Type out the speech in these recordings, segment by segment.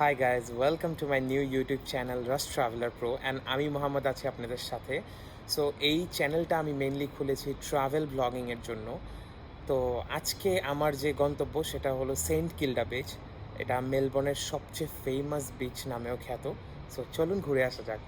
High guys, welcome to my new YouTube channel Rust Traveller Pro and আমি মোহাম্মদ আছি আপনাদের সাথে। সো এই চ্যানেলটা আমি মেনলি খুলেছি ট্রাভেল ব্লগিংয়ের জন্য। তো আজকে আমার যে গন্তব্য সেটা হলো সেন্ট কিল্ডা বিচ। এটা মেলবোর্নের সবচেয়ে ফেমাস বিচ নামেও খ্যাত। সো চলুন ঘুরে আসা যাক।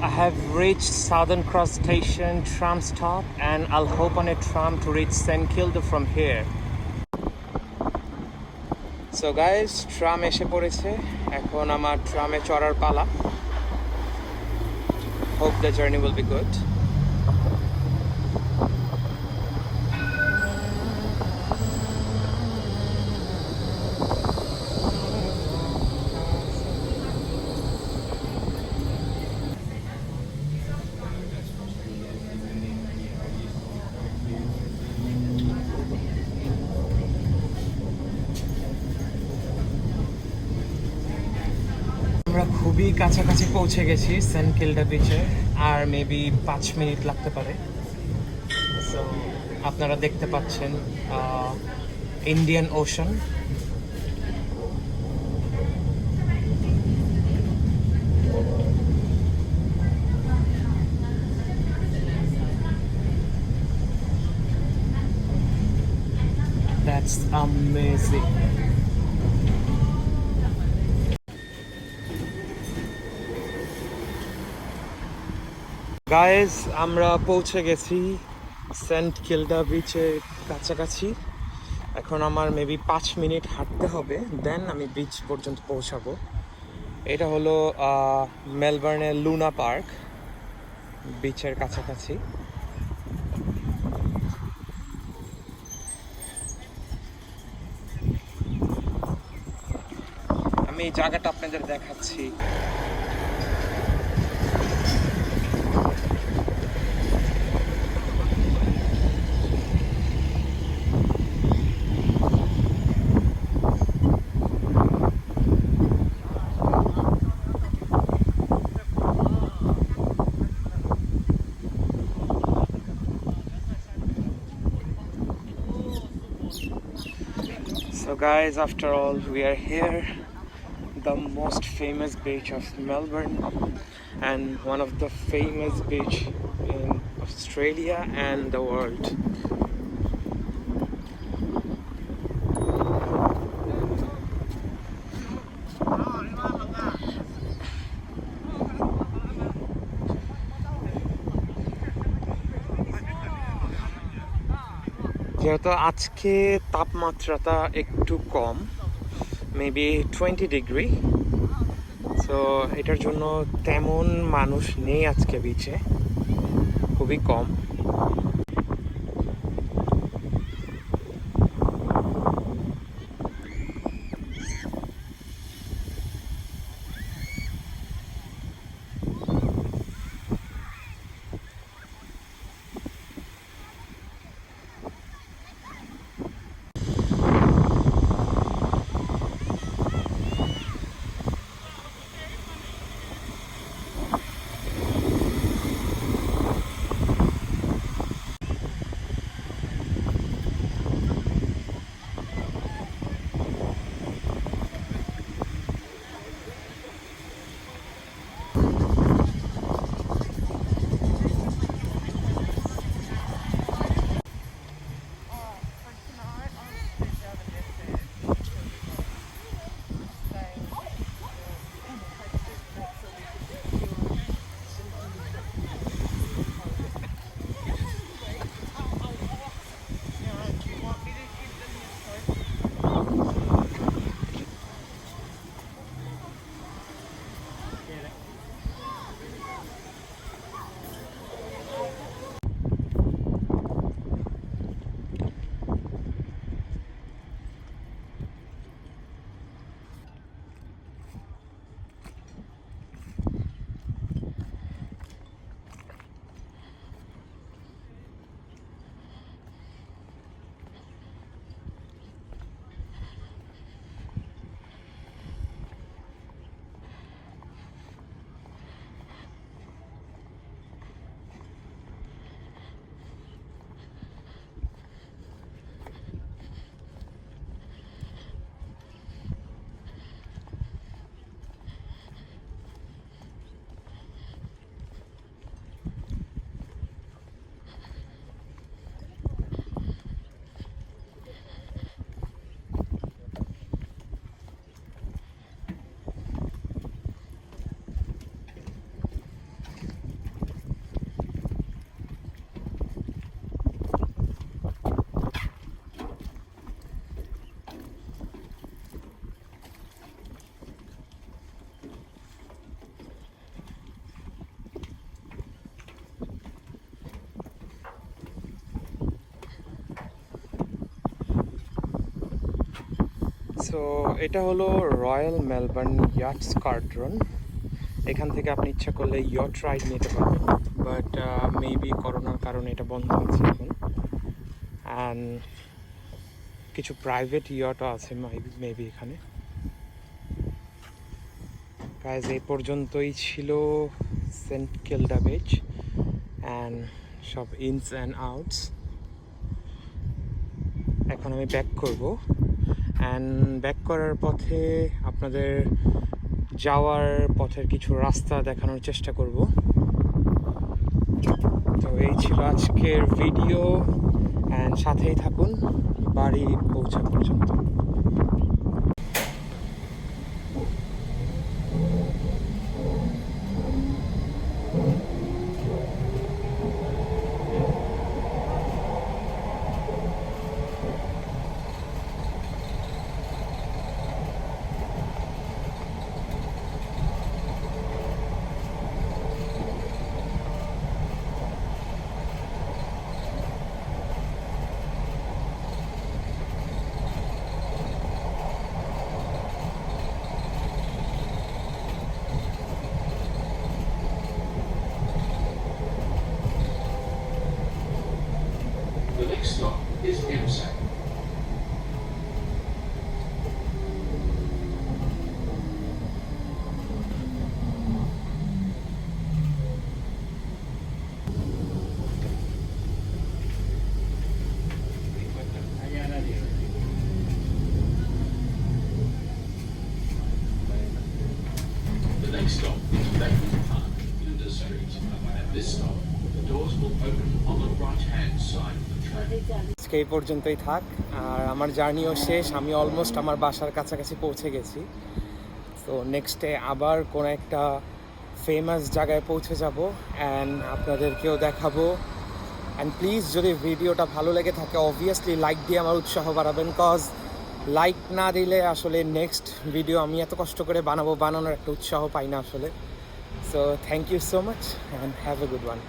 I have reached Southern Cross Station tram stop and I'll hop on a tram to reach St. Kilda from here. So guys, tram এসে পড়েছে, এখন আমার ট্রামে চড়ার পালা। Hope the journey will be good. আমরা খুবই কাছাকাছি পৌঁছে গেছি সেন্ট কিল্ডা বিচে, আর মেবি 5 মিনিট লাগতে পারে। সো আপনারা দেখতে পাচ্ছেন Indian ocean. That's amazing. Guys, আমরা পৌঁছে গেছি সেন্ট কিল্ডা বিচের কাছাকাছি। এখন আমার মেবি 5 মিনিট হাঁটতে হবে, দেন আমি বিচ পর্যন্ত পৌঁছাবো। এটা হলো মেলবোর্নের লুনা পার্ক, বিচের কাছাকাছি। আমি এই জায়গাটা আপনাদের দেখাচ্ছি। So guys, after all, we are here, the most famous beach of Melbourne and one of the famous beach in Australia and the world. যেহেতু আজকে তাপমাত্রাটা একটু কম, মেবি 20 ডিগ্রি, সো এটার জন্য তেমন মানুষ নেই আজকে বিচে, খুবই কম। সো এটা হলো রয়্যাল মেলবার্ন ইয়াট স্কোয়াড্রন। এখান থেকে আপনি ইচ্ছা করলে ইয়ট রাইড নিতে পারবেন, বাট মেবি করোনার কারণে এটা বন্ধ আছে এখন। অ্যান্ড কিছু প্রাইভেট ইয়টও আছে মেবি এখানে। গাইজ এই পর্যন্তই ছিল সেন্ট কিল্ডা বিচ অ্যান্ড সব ইনস অ্যান্ড আউটস। এখন আমি ব্যাক করব, অ্যান্ড ব্যাক করার পথে আপনাদের যাওয়ার পথের কিছু রাস্তা দেখানোর চেষ্টা করব। তো এই ছিল আজকের ভিডিও, অ্যান্ড সাথেই থাকুন বাড়ি পৌঁছা পর্যন্ত। The next stop is Imsac. The next stop is Beckman Park, Flinders Street. At this stop, the doors will open on the right-hand side of the train. আজকে এই পর্যন্তই থাক, আর আমার জার্নিও শেষ। আমি অলমোস্ট আমার বাসার কাছাকাছি পৌঁছে গেছি। তো নেক্সটে আবার কোনো একটা ফেমাস জায়গায় পৌঁছে যাব, অ্যান্ড আপনাদেরকেও দেখাবো। অ্যান্ড প্লিজ যদি ভিডিওটা ভালো লেগে থাকে অবভিয়াসলি লাইক দিয়ে আমার উৎসাহ বাড়াবেন, কজ লাইক না দিলে আসলে নেক্সট ভিডিও আমি এত কষ্ট করে বানানোর একটা উৎসাহ পাই না আসলে। So thank you so much and have a good one.